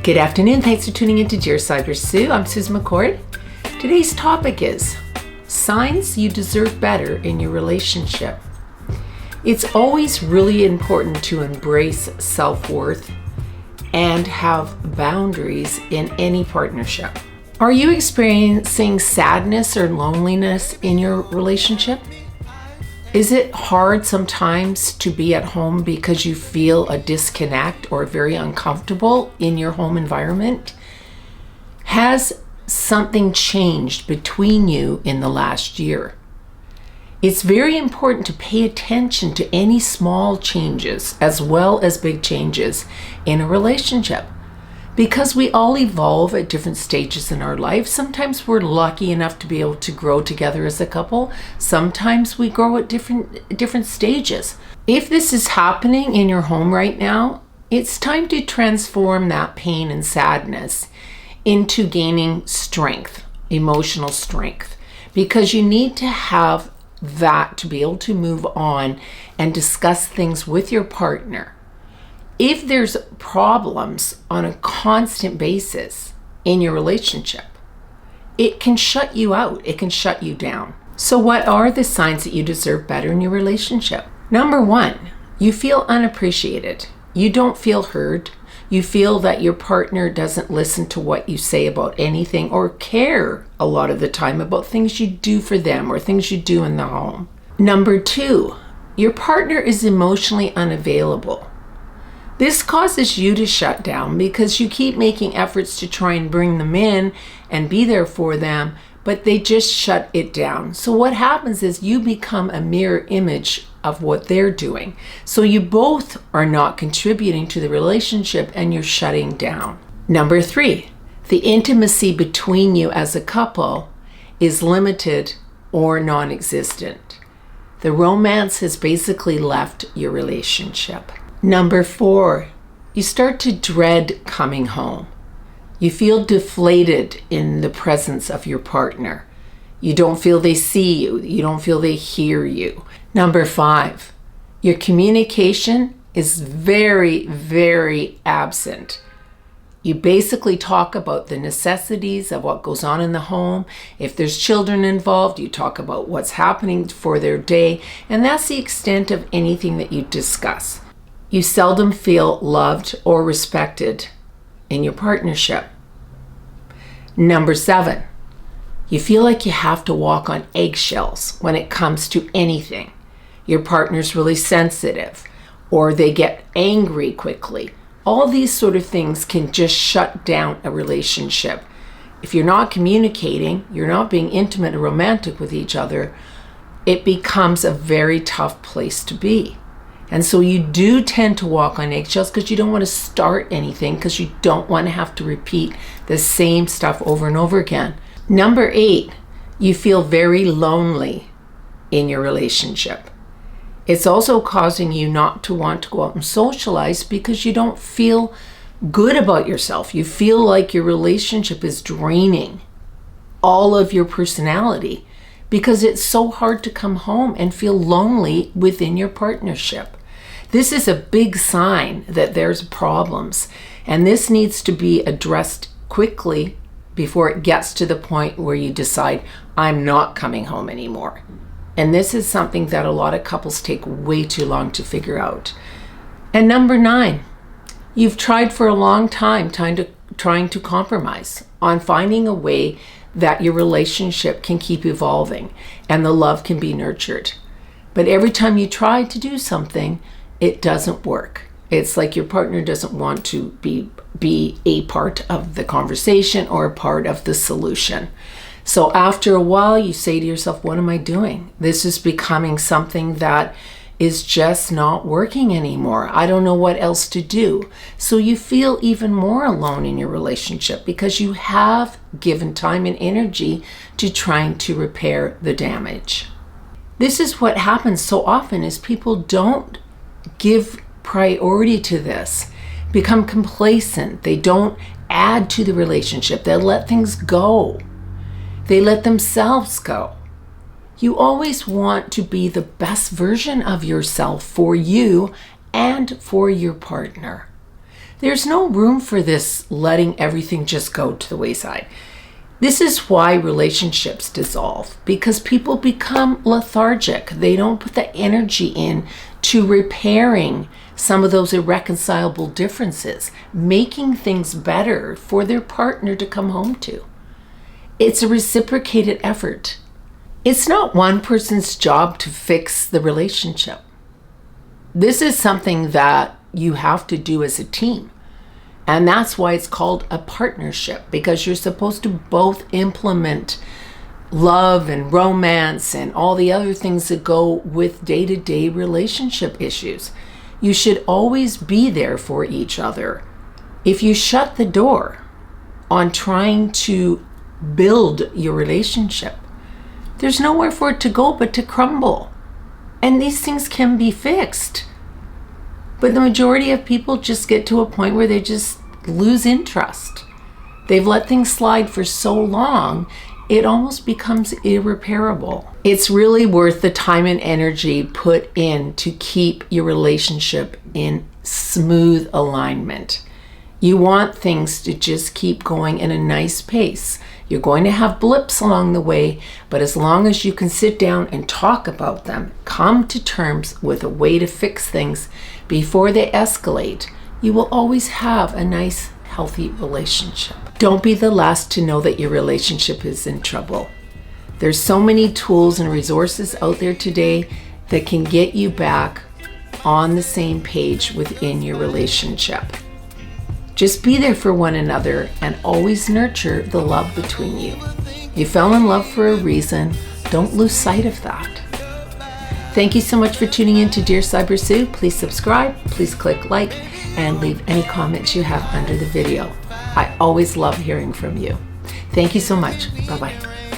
Good afternoon. Thanks for tuning in to Dear Sybersue. I'm Susan McCord. Today's topic is signs you deserve better in your relationship. It's always really important to embrace self-worth and have boundaries in any partnership. Are you experiencing sadness or loneliness in your relationship? Is it hard sometimes to be at home because you feel a disconnect or very uncomfortable in your home environment? Has something changed between you in the last year? It's very important to pay attention to any small changes as well as big changes in a relationship. Because we all evolve at different stages in our life. Sometimes we're lucky enough to be able to grow together as a couple. Sometimes we grow at different stages. If this is happening in your home right now, it's time to transform that pain and sadness into gaining strength, emotional strength, because you need to have that to be able to move on and discuss things with your partner. If there's problems on a constant basis in your relationship, it can shut you out. It can shut you down. So what are the signs that you deserve better in your relationship? Number one, you feel unappreciated. You don't feel heard. You feel that your partner doesn't listen to what you say about anything or care a lot of the time about things you do for them or things you do in the home. Number two, your partner is emotionally unavailable. This causes you to shut down because you keep making efforts to try and bring them in and be there for them, but they just shut it down. So what happens is you become a mirror image of what they're doing. So you both are not contributing to the relationship and you're shutting down. Number three, the intimacy between you as a couple is limited or non-existent. The romance has basically left your relationship. Number four, you start to dread coming home. You feel deflated in the presence of your partner. You don't feel they see you. You don't feel they hear you. Number five, your communication is very, very absent. You basically talk about the necessities of what goes on in the home. If there's children involved, you talk about what's happening for their day, and that's the extent of anything that you discuss. You seldom feel loved or respected in your partnership. Number seven, you feel like you have to walk on eggshells when it comes to anything. Your partner's really sensitive or they get angry quickly. All these sort of things can just shut down a relationship. If you're not communicating, you're not being intimate or romantic with each other, it becomes a very tough place to be. And so you do tend to walk on eggshells because you don't want to start anything because you don't want to have to repeat the same stuff over and over again. Number eight, you feel very lonely in your relationship. It's also causing you not to want to go out and socialize because you don't feel good about yourself. You feel like your relationship is draining all of your personality because it's so hard to come home and feel lonely within your partnership. This is a big sign that there's problems, and this needs to be addressed quickly before it gets to the point where you decide, I'm not coming home anymore. And this is something that a lot of couples take way too long to figure out. And number nine, you've tried for a long time trying to compromise on finding a way that your relationship can keep evolving and the love can be nurtured. But every time you try to do something, it doesn't work. It's like your partner doesn't want to be a part of the conversation or a part of the solution. So after a while, you say to yourself, what am I doing? This is becoming something that is just not working anymore. I don't know what else to do. So you feel even more alone in your relationship because you have given time and energy to trying to repair the damage. This is what happens so often is people don't give priority to this, become complacent. They don't add to the relationship. They let things go. They let themselves go. You always want to be the best version of yourself for you and for your partner. There's no room for this letting everything just go to the wayside. This is why relationships dissolve, because people become lethargic. They don't put the energy in to repairing some of those irreconcilable differences, making things better for their partner to come home to. It's a reciprocated effort. It's not one person's job to fix the relationship. This is something that you have to do as a team. And that's why it's called a partnership, because you're supposed to both implement love and romance and all the other things that go with day-to-day relationship issues. You should always be there for each other. If you shut the door on trying to build your relationship, there's nowhere for it to go but to crumble. And these things can be fixed. But the majority of people just get to a point where they just lose interest. They've let things slide for so long, it almost becomes irreparable. It's really worth the time and energy put in to keep your relationship in smooth alignment. You want things to just keep going in a nice pace. You're going to have blips along the way, but as long as you can sit down and talk about them, come to terms with a way to fix things before they escalate, you will always have a nice, healthy relationship. Don't be the last to know that your relationship is in trouble. There's so many tools and resources out there today that can get you back on the same page within your relationship. Just be there for one another and always nurture the love between you. You fell in love for a reason. Don't lose sight of that. Thank you so much for tuning in to Dear Sybersue. Please subscribe, please click like, and leave any comments you have under the video. I always love hearing from you. Thank you so much. Bye-bye.